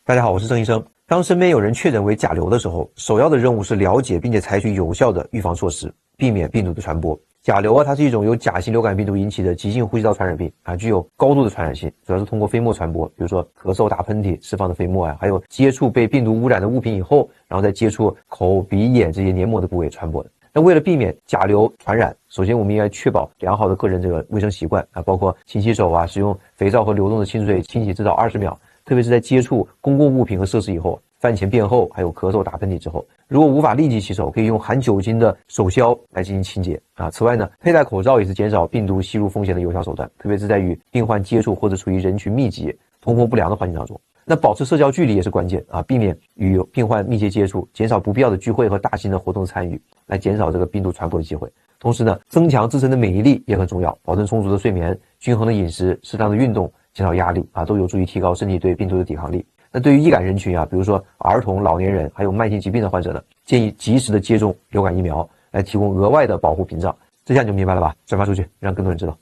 大家好，我是郑医生。当身边有人确诊为甲流的时候，首要的任务是了解并且采取有效的预防措施，避免病毒的传播。甲流它是一种由甲型流感病毒引起的急性呼吸道传染病具有高度的传染性，主要是通过飞沫传播，比如说咳嗽、打喷嚏释放的飞沫还有接触被病毒污染的物品以后，然后再接触口、鼻、眼这些黏膜的部位传播的。那为了避免甲流传染，首先我们应该确保良好的个人卫生习惯包括勤洗手使用肥皂和流动的清水清洗至少20秒，特别是在接触公共物品和设施以后，饭前便后，还有咳嗽打喷嚏之后，如果无法立即洗手，可以用含酒精的手消来进行清洁此外呢，佩戴口罩也是减少病毒吸入风险的有效手段，特别是在与病患接触或者处于人群密集、通风不良的环境当中。那保持社交距离也是关键避免与病患密切接触，减少不必要的聚会和大型的活动参与，来减少这个病毒传播的机会。同时呢，增强自身的免疫力也很重要，保证充足的睡眠、均衡的饮食、适当的运动，减少压力都有助于提高身体对病毒的抵抗力。那对于易感人群比如说儿童、老年人还有慢性疾病的患者呢，建议及时的接种流感疫苗，来提供额外的保护屏障。这下你就明白了吧？转发出去，让更多人知道。